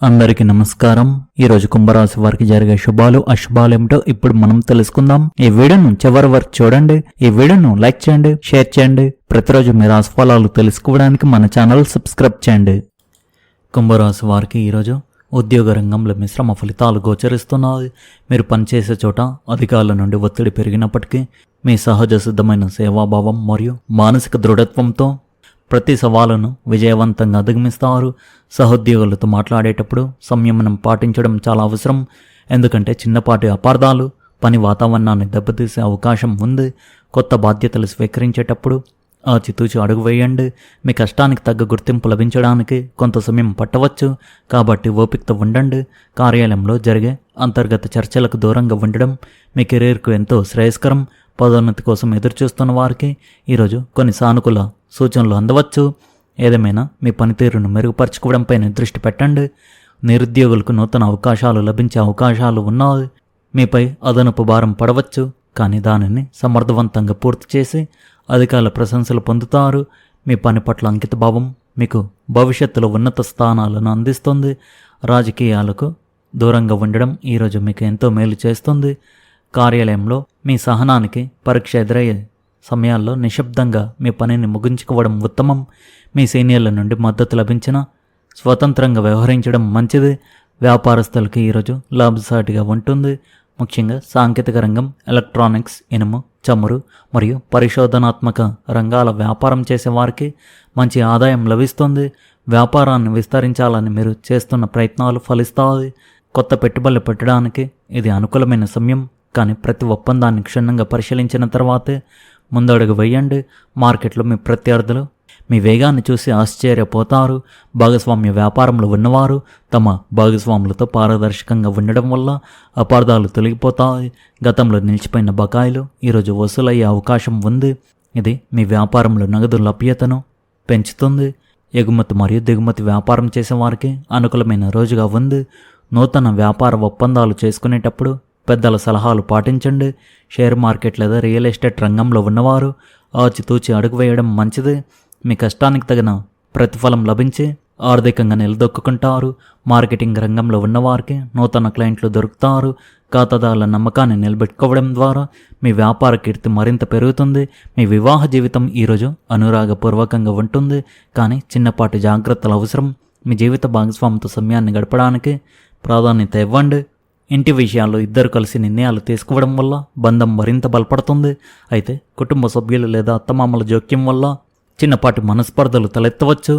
అందరికీ నమస్కారం. ఈరోజు కుంభరాశి వారికి జరిగే శుభాలు అశుభాలు ఏమిటో ఇప్పుడు మనం తెలుసుకుందాం. ఈ వీడియోను చివరి వరకు చూడండి. ఈ వీడియోను లైక్ చేయండి, షేర్ చేయండి. ప్రతిరోజు మీ రాశి ఫలాలు తెలుసుకోవడానికి మన ఛానల్ సబ్స్క్రైబ్ చేయండి. కుంభరాశి వారికి ఈరోజు ఉద్యోగ రంగంలో మిశ్రమ ఫలితాలు గోచరిస్తున్నాయి. మీరు పనిచేసే చోట అధికారుల నుండి ఒత్తిడి పెరిగినప్పటికీ మీ సహజ సిద్ధమైన సేవాభావం మరియు మానసిక దృఢత్వంతో ప్రతి సవాలును విజయవంతంగా అధిగమిస్తారు. సహోద్యోగులతో మాట్లాడేటప్పుడు సంయమనం పాటించడం చాలా అవసరం. ఎందుకంటే చిన్నపాటి అపార్థాలు పని వాతావరణాన్ని దెబ్బతీసే అవకాశం ఉంది. కొత్త బాధ్యతలు స్వీకరించేటప్పుడు ఆచితూచి అడుగు వేయండి. మీ కష్టానికి తగ్గ గుర్తింపు లభించడానికి కొంత సమయం పట్టవచ్చు, కాబట్టి ఓపికతో ఉండండి. కార్యాలయంలో జరిగే అంతర్గత చర్చలకు దూరంగా ఉండడం మీ కెరీర్కు ఎంతో శ్రేయస్కరం. పదోన్నతి కోసం ఎదురుచూస్తున్న వారికి ఈరోజు కొన్ని సానుకూల సూచనలు అందవచ్చు. ఏదేమైనా మీ పనితీరును మెరుగుపరచుకోవడంపై దృష్టి పెట్టండి. నిరుద్యోగులకు నూతన అవకాశాలు లభించే అవకాశాలు ఉన్నాయి. మీపై అదనపు భారం పడవచ్చు, కానీ దానిని సమర్థవంతంగా పూర్తి చేసి అధికారుల ప్రశంసలు పొందుతారు. మీ పని పట్ల అంకితభావం మీకు భవిష్యత్తులో ఉన్నత స్థానాలను అందిస్తుంది. రాజకీయాలకు దూరంగా ఉండడం ఈరోజు మీకు ఎంతో మేలు చేస్తుంది. కార్యాలయంలో మీ సహనానికి పరీక్ష ఎదురయ్యే సమయాల్లో నిశ్శబ్దంగా మీ పనిని ముగించుకోవడం ఉత్తమం. మీ సీనియర్ల నుండి మద్దతు లభించిన స్వతంత్రంగా వ్యవహరించడం మంచిది. వ్యాపారస్తులకి ఈరోజు లాభసాటిగా ఉంటుంది. ముఖ్యంగా సాంకేతిక రంగం, ఎలక్ట్రానిక్స్, ఇనుము, చమురు మరియు పరిశోధనాత్మక రంగాల వ్యాపారం చేసేవారికి మంచి ఆదాయం లభిస్తుంది. వ్యాపారాన్ని విస్తరించాలని మీరు చేస్తున్న ప్రయత్నాలు ఫలిస్తాయి. కొత్త పెట్టుబడులు పెట్టడానికి ఇది అనుకూలమైన సమయం, కానీ ప్రతి ఒప్పందాన్ని క్షుణ్ణంగా పరిశీలించిన తర్వాతే ముందడుగు వేయండి. మార్కెట్లో మీ ప్రత్యర్థులు మీ వేగాన్ని చూసి ఆశ్చర్యపోతారు. భాగస్వామ్య వ్యాపారంలో ఉన్నవారు తమ భాగస్వాములతో పారదర్శకంగా ఉండడం వల్ల అపార్థాలు తొలగిపోతాయి. గతంలో నిలిచిపోయిన బకాయిలు ఈరోజు వసూలయ్యే అవకాశం ఉంది. ఇది మీ వ్యాపారంలో నగదు లభ్యతను పెంచుతుంది. ఎగుమతి మరియు దిగుమతి వ్యాపారం చేసేవారికి అనుకూలమైన రోజుగా ఉంది. నూతన వ్యాపార ఒప్పందాలు చేసుకునేటప్పుడు పెద్దల సలహాలు పాటించండి. షేర్ మార్కెట్ లేదా రియల్ ఎస్టేట్ రంగంలో ఉన్నవారు ఆచితూచి అడుగు వేయడం మంచిది. మీ కష్టానికి తగిన ప్రతిఫలం లభించి ఆర్థికంగా నిలదొక్కుంటారు. మార్కెటింగ్ రంగంలో ఉన్నవారికి నూతన క్లయింట్లు దొరుకుతారు. ఖాతాదారుల నమ్మకాన్ని నిలబెట్టుకోవడం ద్వారా మీ వ్యాపార కీర్తి మరింత పెరుగుతుంది. మీ వివాహ జీవితం ఈరోజు అనురాగపూర్వకంగా ఉంటుంది, కానీ చిన్నపాటి జాగ్రత్తలు అవసరం. మీ జీవిత భాగస్వామితో సమయాన్ని గడపడానికి ప్రాధాన్యత ఇవ్వండి. ఇంటి విషయాల్లో ఇద్దరు కలిసి నిర్ణయాలు తీసుకోవడం వల్ల బంధం మరింత బలపడుతుంది. అయితే కుటుంబ సభ్యులు లేదా అత్తమామల జోక్యం వల్ల చిన్నపాటి మనస్పర్ధలు తలెత్తవచ్చు.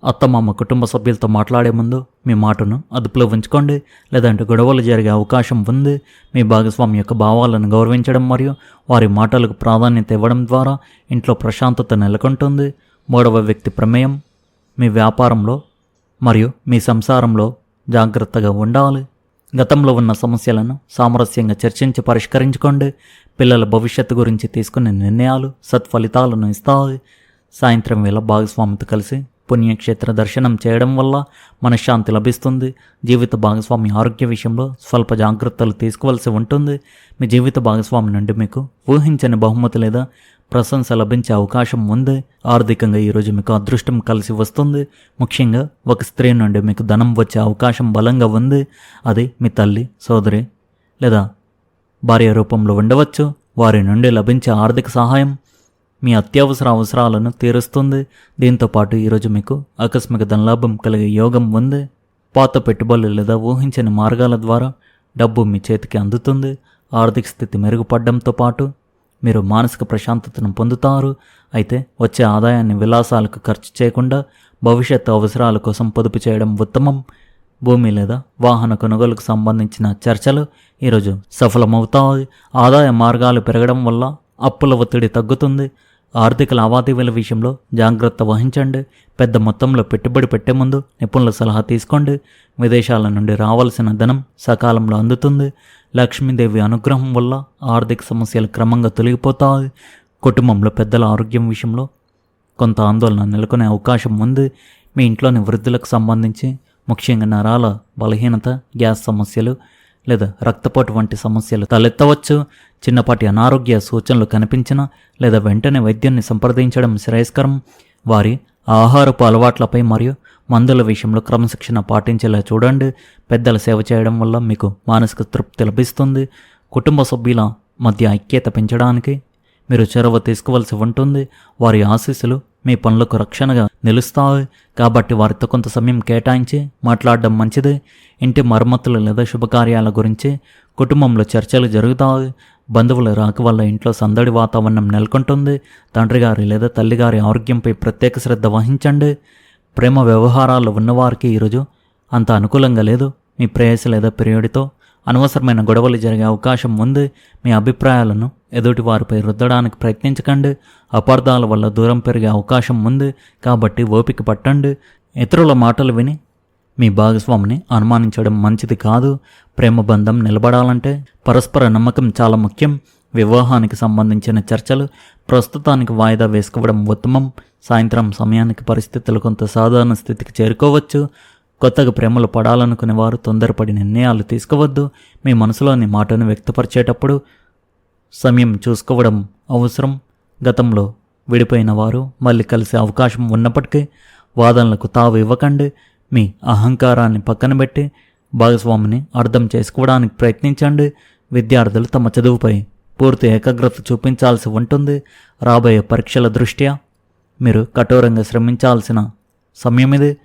అత్తమామ కుటుంబ సభ్యులతో మాట్లాడే ముందు మీ మాటను అదుపులో ఉంచుకోండి, లేదంటే గొడవలు జరిగే అవకాశం ఉంది. మీ భాగస్వామి యొక్క భావాలను గౌరవించడం మరియు వారి మాటలకు ప్రాధాన్యత ఇవ్వడం ద్వారా ఇంట్లో ప్రశాంతత నెలకొంటుంది. మూడవ వ్యక్తి ప్రమేయం మీ వ్యాపారంలో మరియు మీ సంసారంలో జాగ్రత్తగా ఉండాలి. గతంలో ఉన్న సమస్యలను సామరస్యంగా చర్చించి పరిష్కరించుకోండి. పిల్లల భవిష్యత్తు గురించి తీసుకునే నిర్ణయాలు సత్ఫలితాలను ఇస్తాయి. సాయంత్రం వేళ భాగస్వామితో కలిసి పుణ్యక్షేత్ర దర్శనం చేయడం వల్ల మనశ్శాంతి లభిస్తుంది. జీవిత భాగస్వామి ఆరోగ్య విషయంలో స్వల్ప జాగ్రత్తలు తీసుకోవాల్సి ఉంటుంది. మీ జీవిత భాగస్వామి నుండి మీకు ఊహించని బహుమతి లేదా ప్రశంస లభించే అవకాశం ఉంది. ఆర్థికంగా ఈరోజు మీకు అదృష్టం కలిసి వస్తుంది. ముఖ్యంగా ఒక స్త్రీ నుండి మీకు ధనం వచ్చే అవకాశం బలంగా ఉంది. అది మీ తల్లి, సోదరి లేదా భార్య రూపంలో ఉండవచ్చు. వారి నుండి లభించే ఆర్థిక సహాయం మీ అత్యవసర అవసరాలను తీరుస్తుంది. దీంతోపాటు ఈరోజు మీకు ఆకస్మిక ధనలాభం కలిగే యోగం ఉంది. పాత పెట్టుబడులు లేదా ఊహించని మార్గాల ద్వారా డబ్బు మీ చేతికి అందుతుంది. ఆర్థిక స్థితి మెరుగుపడడంతో పాటు మీరు మానసిక ప్రశాంతతను పొందుతారు. అయితే వచ్చే ఆదాయాన్ని విలాసాలకు ఖర్చు చేయకుండా భవిష్యత్తు అవసరాల కోసం పొదుపు చేయడం ఉత్తమం. భూమి లేదా వాహన కొనుగోలుకు సంబంధించిన చర్చలు ఈరోజు సఫలమవుతాయి. ఆదాయ మార్గాలు పెరగడం వల్ల అప్పుల ఒత్తిడి తగ్గుతుంది. ఆర్థిక లావాదేవీల విషయంలో జాగ్రత్త వహించండి. పెద్ద మొత్తంలో పెట్టుబడి పెట్టే ముందు నిపుణుల సలహా తీసుకోండి. విదేశాల నుండి రావాల్సిన ధనం సకాలంలో అందుతుంది. లక్ష్మీదేవి అనుగ్రహం వల్ల ఆర్థిక సమస్యలు క్రమంగా తొలగిపోతాయి. కుటుంబంలో పెద్దల ఆరోగ్యం విషయంలో కొంత ఆందోళన నెలకొనే అవకాశం ఉంది. మీ ఇంట్లోని వృద్ధులకు సంబంధించి ముఖ్యంగా నరాల బలహీనత, గ్యాస్ సమస్యలు లేదా రక్తపోటు వంటి సమస్యలు తలెత్తవచ్చు. చిన్నపాటి అనారోగ్య సూచనలు కనిపించినా లేదా వెంటనే వైద్యాన్ని సంప్రదించడం శ్రేయస్కరం. వారి ఆహారపు అలవాట్లపై మరియు మందుల విషయంలో క్రమశిక్షణ పాటించేలా చూడండి. పెద్దల సేవ చేయడం వల్ల మీకు మానసిక తృప్తి లభిస్తుంది. కుటుంబ సభ్యుల మధ్య ఐక్యత పెంచడానికి మీరు చొరవ తీసుకోవాల్సి ఉంటుంది. వారి ఆశీస్సులు మీ పనులకు రక్షణగా నిలుస్తాయి కాబట్టి వారితో కొంత సమయం కేటాయించి మాట్లాడడం మంచిది. ఇంటి మరమ్మతులు లేదా శుభకార్యాల గురించి కుటుంబంలో చర్చలు జరుగుతాయి. బంధువుల రాక వల్ల ఇంట్లో సందడి వాతావరణం నెలకొంటుంది. తండ్రి గారి లేదా తల్లిగారి ఆరోగ్యంపై ప్రత్యేక శ్రద్ధ వహించండి. ప్రేమ వ్యవహారాల్లో ఉన్నవారికి ఈరోజు అంత అనుకూలంగా లేదు. మీ ప్రేయసి లేదా ప్రియుడితో అనవసరమైన గొడవలు జరిగే అవకాశం ఉంది. మీ అభిప్రాయాలను ఎదుటివారిపై రుద్దడానికి ప్రయత్నించకండి. అపార్థాల వల్ల దూరం పెరిగే అవకాశం ఉంది కాబట్టి ఓపిక పట్టండి. ఇతరుల మాటలు విని మీ భాగస్వామిని అనుమానించడం మంచిది కాదు. ప్రేమ బంధం నిలబడాలంటే పరస్పర నమ్మకం చాలా ముఖ్యం. వివాహానికి సంబంధించిన చర్చలు ప్రస్తుతానికి వాయిదా వేసుకోవడం ఉత్తమం. సాయంత్రం సమయానికి పరిస్థితులు కొంత సాధారణ స్థితికి చేరుకోవచ్చు. కొత్తగా ప్రేమలు పడాలనుకునే వారు తొందరపడి నిర్ణయాలు తీసుకోవద్దు. మీ మనసులోని మాటను వ్యక్తపరిచేటప్పుడు సమయం చూసుకోవడం అవసరం. గతంలో విడిపోయిన వారు మళ్ళీ కలిసే అవకాశం ఉన్నప్పటికీ వాదనలకు తావు ఇవ్వకండి. మీ అహంకారాన్ని పక్కన పెట్టి భాగస్వామిని అర్థం చేసుకోవడానికి ప్రయత్నించండి. విద్యార్థులు తమ చదువుపై పూర్తి ఏకాగ్రత చూపించాల్సి ఉంటుంది. రాబోయే పరీక్షల దృష్ట్యా మీరు కఠోరంగా శ్రమించాల్సిన సమయం ఇది.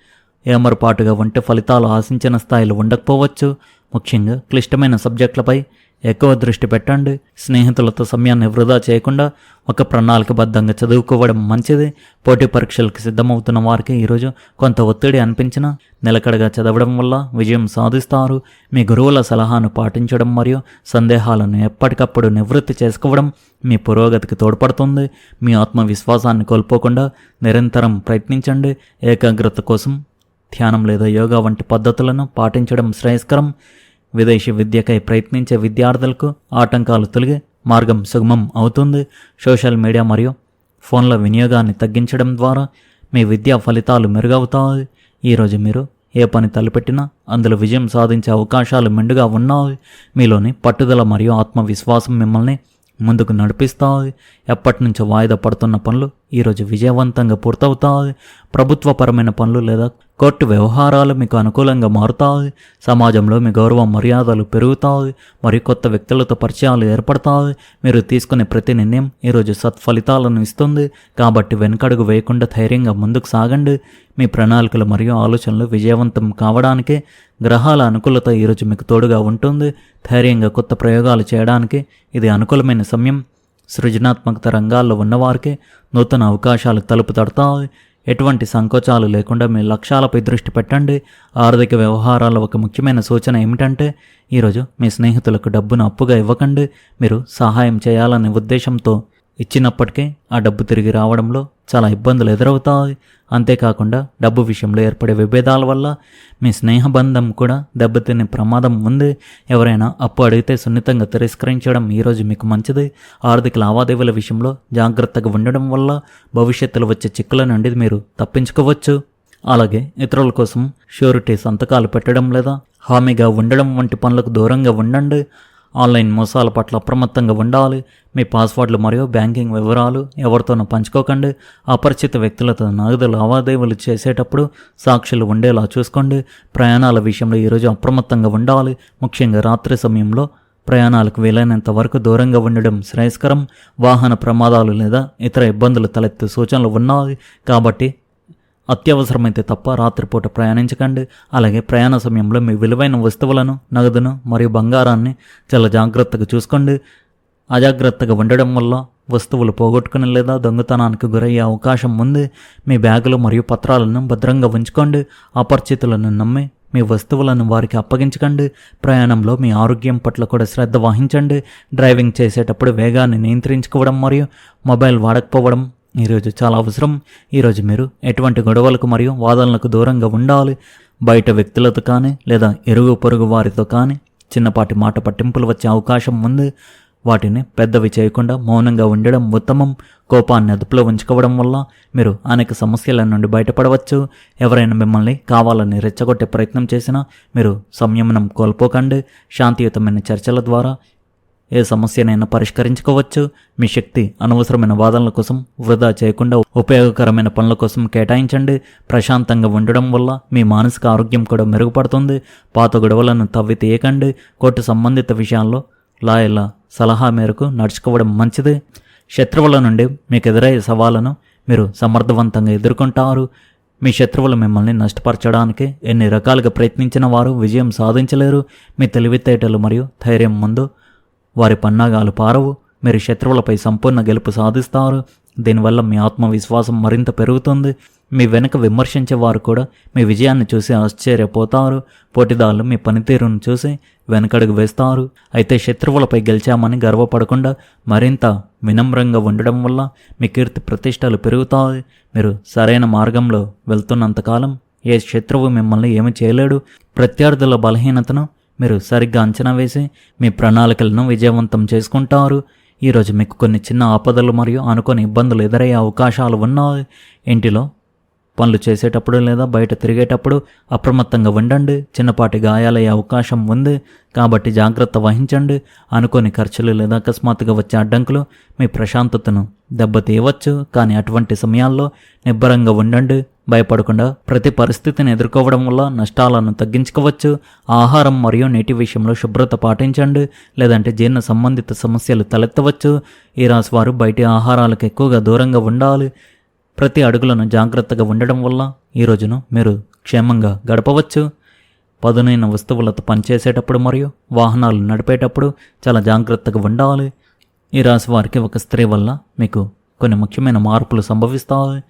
ఏమరపాటుగా ఉంటే ఫలితాలు ఆశించిన స్థాయిలో ఉండకపోవచ్చు. ముఖ్యంగా క్లిష్టమైన సబ్జెక్టులపై ఎక్కువ దృష్టి పెట్టండి. స్నేహితులతో సమయాన్ని వృధా చేయకుండా ఒక ప్రణాళికబద్ధంగా చదువుకోవడం మంచిది. పోటీ పరీక్షలకు సిద్ధమవుతున్న వారికి ఈరోజు కొంత ఒత్తిడి అనిపించినా నిలకడగా చదవడం వల్ల విజయం సాధిస్తారు. మీ గురువుల సలహాను పాటించడం మరియు సందేహాలను ఎప్పటికప్పుడు నివృత్తి చేసుకోవడం మీ పురోగతికి తోడ్పడుతుంది. మీ ఆత్మవిశ్వాసాన్ని కోల్పోకుండా నిరంతరం ప్రయత్నించండి. ఏకాగ్రత కోసం ధ్యానం లేదా యోగా వంటి పద్ధతులను పాటించడం శ్రేయస్కరం. విదేశీ విద్యకై ప్రయత్నించే విద్యార్థులకు ఆటంకాలు తొలగి మార్గం సుగమం అవుతుంది. సోషల్ మీడియా మరియు ఫోన్ల వినియోగాన్ని తగ్గించడం ద్వారా మీ విద్యా ఫలితాలు మెరుగవుతాయి. ఈరోజు మీరు ఏ పని తలపెట్టినా అందులో విజయం సాధించే అవకాశాలు మెండుగా ఉన్నాయి. మీలోని పట్టుదల మరియు ఆత్మవిశ్వాసం మిమ్మల్ని ముందుకు నడిపిస్తాయి. ఎప్పటి నుంచో వాయిదా పడుతున్న పనులు ఈరోజు విజయవంతంగా పూర్తవుతాయి. ప్రభుత్వపరమైన పనులు లేదా కోర్టు వ్యవహారాలు మీకు అనుకూలంగా మారుతాయి. సమాజంలో మీ గౌరవ మర్యాదలు పెరుగుతాయి మరియు కొత్త వ్యక్తులతో పరిచయాలు ఏర్పడతాయి. మీరు తీసుకునే ప్రతి నిర్ణయం ఈరోజు సత్ఫలితాలను ఇస్తుంది కాబట్టి వెనుకడుగు వేయకుండా ధైర్యంగా ముందుకు సాగండి. మీ ప్రణాళికలు మరియు ఆలోచనలు విజయవంతం కావడానికి గ్రహాల అనుకూలత ఈరోజు మీకు తోడుగా ఉంటుంది. ధైర్యంగా కొత్త ప్రయోగాలు చేయడానికి ఇది అనుకూలమైన సమయం. సృజనాత్మకత రంగాల్లో ఉన్నవారికి నూతన అవకాశాలు తలుపు తడతాయి. ఎటువంటి సంకోచాలు లేకుండా మీ లక్ష్యాలపై దృష్టి పెట్టండి. ఆర్థిక వ్యవహారాల ఒక ముఖ్యమైన సూచన ఏమిటంటే ఈరోజు మీ స్నేహితులకు డబ్బును అప్పుగా ఇవ్వకండి. మీరు సహాయం చేయాలనే ఉద్దేశంతో ఇచ్చినప్పటికీ ఆ డబ్బు తిరిగి రావడంలో చాలా ఇబ్బందులు ఎదురవుతాయి. అంతేకాకుండా డబ్బు విషయంలో ఏర్పడే విభేదాల వల్ల మీ స్నేహబంధం కూడా దెబ్బతినే ప్రమాదం ఉంది. ఎవరైనా అప్పు అడిగితే సున్నితంగా తిరస్కరించడం ఈరోజు మీకు మంచిది. ఆర్థిక లావాదేవీల విషయంలో జాగ్రత్తగా ఉండడం వల్ల భవిష్యత్తులో వచ్చే చిక్కుల నుండి మీరు తప్పించుకోవచ్చు. అలాగే ఇతరుల కోసం ష్యూరిటీ సంతకాలు పెట్టడం లేదా హామీగా ఉండడం వంటి పనులకు దూరంగా ఉండండి. ఆన్లైన్ మోసాల పట్ల అప్రమత్తంగా ఉండాలి. మీ పాస్వర్డ్లు మరియు బ్యాంకింగ్ వివరాలు ఎవరితోనూ పంచుకోకండి. అపరిచిత వ్యక్తులతో నగదు లావాదేవీలు చేసేటప్పుడు సాక్షులు ఉండేలా చూసుకోండి. ప్రయాణాల విషయంలో ఈరోజు అప్రమత్తంగా ఉండాలి. ముఖ్యంగా రాత్రి సమయంలో ప్రయాణాలకు వీలైనంత వరకు దూరంగా ఉండడం శ్రేయస్కరం. వాహన ప్రమాదాలు లేదా ఇతర ఇబ్బందులు తలెత్తే సూచనలు ఉన్నాయి కాబట్టి అత్యవసరమైతే తప్ప రాత్రిపూట ప్రయాణించకండి. అలాగే ప్రయాణ సమయంలో మీ విలువైన వస్తువులను, నగదును మరియు బంగారాన్ని చాలా జాగ్రత్తగా చూసుకోండి. అజాగ్రత్తగా ఉండడం వల్ల వస్తువులు పోగొట్టుకుని లేదా దొంగతనానికి గురయ్యే అవకాశం ఉంది. మీ బ్యాగులు మరియు పత్రాలను భద్రంగా ఉంచుకోండి. అపరిచితులను నమ్మి మీ వస్తువులను వారికి అప్పగించకండి. ప్రయాణంలో మీ ఆరోగ్యం పట్ల కూడా శ్రద్ధ వహించండి. డ్రైవింగ్ చేసేటప్పుడు వేగాన్ని నియంత్రించుకోవడం మరియు మొబైల్ వాడకపోవడం ఈరోజు చాలా అవసరం. ఈరోజు మీరు ఎటువంటి గొడవలకు మరియు వాదనలకు దూరంగా ఉండాలి. బయట వ్యక్తులతో కానీ లేదా ఇరుగు పొరుగు వారితో కానీ చిన్నపాటి మాట పట్టింపులు వచ్చే అవకాశం ఉంది. వాటిని పెద్దవి చేయకుండా మౌనంగా ఉండడం ఉత్తమం. కోపాన్ని అదుపులో ఉంచుకోవడం వల్ల మీరు అనేక సమస్యల నుండి బయటపడవచ్చు. ఎవరైనా మిమ్మల్ని కావాలని రెచ్చగొట్టే ప్రయత్నం చేసినా మీరు సంయమనం కోల్పోకండి. శాంతియుతమైన చర్చల ద్వారా ఏ సమస్యనైనా పరిష్కరించుకోవచ్చు. మీ శక్తి అనవసరమైన వాదనల కోసం వృధా చేయకుండా ఉపయోగకరమైన పనుల కోసం కేటాయించండి. ప్రశాంతంగా ఉండడం వల్ల మీ మానసిక ఆరోగ్యం కూడా మెరుగుపడుతుంది. పాత గొడవలను తవ్వి తీయకండి. కోర్టు సంబంధిత విషయాల్లో లాయర్ల సలహా మేరకు నడుచుకోవడం మంచిది. శత్రువుల నుండి మీకు ఎదురయ్యే సవాళ్లను మీరు సమర్థవంతంగా ఎదుర్కొంటారు. మీ శత్రువులు మిమ్మల్ని నష్టపరచడానికి ఎన్ని రకాలుగా ప్రయత్నించిన వారు విజయం సాధించలేరు. మీ తెలివితేటలు మరియు ధైర్యం ముందు వారి పన్నాగాలు పారవు. మీరు శత్రువులపై సంపూర్ణ గెలుపు సాధిస్తారు. దీనివల్ల మీ ఆత్మవిశ్వాసం మరింత పెరుగుతుంది. మీ వెనుక విమర్శించే వారు కూడా మీ విజయాన్ని చూసి ఆశ్చర్యపోతారు. పోటీదారులు మీ పనితీరును చూసి వెనకడుగు వేస్తారు. అయితే శత్రువులపై గెలిచామని గర్వపడకుండా మరింత వినమ్రంగా ఉండడం వల్ల మీ కీర్తి ప్రతిష్టలు పెరుగుతాయి. మీరు సరైన మార్గంలో వెళ్తున్నంతకాలం ఏ శత్రువు మిమ్మల్ని ఏమి చేయలేడు. ప్రత్యర్థుల బలహీనతను మీరు సరిగ్గా అంచనా వేసి మీ ప్రణాళికలను విజయవంతం చేసుకుంటారు. ఈరోజు మీకు కొన్ని చిన్న ఆపదలు మరియు అనుకోని ఇబ్బందులు ఎదురయ్యే అవకాశాలు ఉన్నాయి. ఇంటిలో పనులు చేసేటప్పుడు లేదా బయట తిరిగేటప్పుడు అప్రమత్తంగా ఉండండి. చిన్నపాటి గాయాలయ్యే అవకాశం ఉంది కాబట్టి జాగ్రత్త వహించండి. అనుకోని ఖర్చులు లేదా అకస్మాత్తుగా వచ్చే అడ్డంకులు మీ ప్రశాంతతను దెబ్బతీయవచ్చు. కానీ అటువంటి సమయాల్లో నిబ్బరంగా ఉండండి. భయపడకుండా ప్రతి పరిస్థితిని ఎదుర్కోవడం వల్ల నష్టాలను తగ్గించుకోవచ్చు. ఆహారం మరియు నీటి విషయంలో శుభ్రత పాటించండి, లేదంటే జీర్ణ సంబంధిత సమస్యలు తలెత్తవచ్చు. ఈ రాశి వారు బయటి ఆహారాలకు ఎక్కువగా దూరంగా ఉండాలి. ప్రతి అడుగులను జాగ్రత్తగా ఉండడం వల్ల ఈ రోజును మీరు క్షేమంగా గడపవచ్చు. పదునైన వస్తువులతో పనిచేసేటప్పుడు మరియు వాహనాలు నడిపేటప్పుడు చాలా జాగ్రత్తగా ఉండాలి. ఈ రాశి వారికి ఒక స్త్రీ వల్ల మీకు కొన్ని ముఖ్యమైన మార్పులు సంభవిస్తాయి.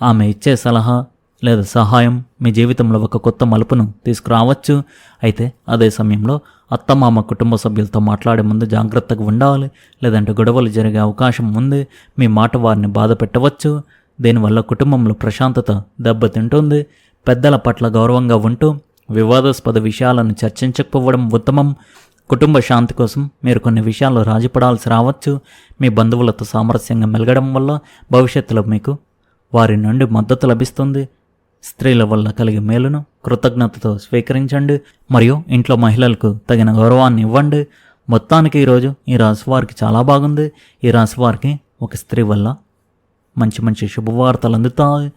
ఆమె ఇచ్చే సలహా లేదా సహాయం మీ జీవితంలో ఒక కొత్త మలుపును తీసుకురావచ్చు. అయితే అదే సమయంలో అత్తమామ కుటుంబ సభ్యులతో మాట్లాడే ముందు జాగ్రత్తగా ఉండాలి, లేదంటే గొడవలు జరిగే అవకాశం ఉంది. మీ మాట వారిని బాధ పెట్టవచ్చు. దీనివల్ల కుటుంబంలో ప్రశాంతత దెబ్బతింటుంది. పెద్దల పట్ల గౌరవంగా ఉంటూ వివాదాస్పద విషయాలను చర్చించకపోవడం ఉత్తమం. కుటుంబ శాంతి కోసం మీరు కొన్ని విషయాల్లో రాజీపడాల్సి రావచ్చు. మీ బంధువులతో సామరస్యంగా మెలగడం వల్ల భవిష్యత్తులో మీకు వారి నుండి మద్దతు లభిస్తుంది. స్త్రీల వల్ల కలిగే మేలును కృతజ్ఞతతో స్వీకరించండి మరియు ఇంట్లో మహిళలకు తగిన గౌరవాన్ని ఇవ్వండి. మొత్తానికి ఈరోజు ఈ రాశి వారికి చాలా బాగుంది. ఈ రాశి వారికి ఒక స్త్రీ వల్ల మంచి మంచి శుభవార్తలు అందుతాయి.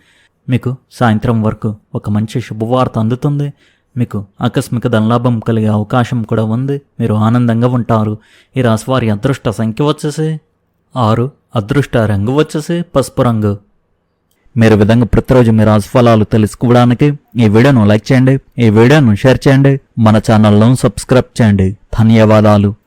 మీకు సాయంత్రం వరకు ఒక మంచి శుభవార్త అందుతుంది. మీకు ఆకస్మిక ధనలాభం కలిగే అవకాశం కూడా ఉంది. మీరు ఆనందంగా ఉంటారు. ఈ రాశి వారి అదృష్ట సంఖ్య వచ్చేసి 6, అదృష్ట రంగు వచ్చేసి పసుపు రంగు. మీరు విధంగా ప్రతిరోజు మీ రాశి ఫలాలు తెలుసుకోవడానికి ఈ వీడియోను లైక్ చేయండి, ఈ వీడియోను షేర్ చేయండి, మన ఛానల్ను సబ్స్క్రైబ్ చేయండి. ధన్యవాదాలు.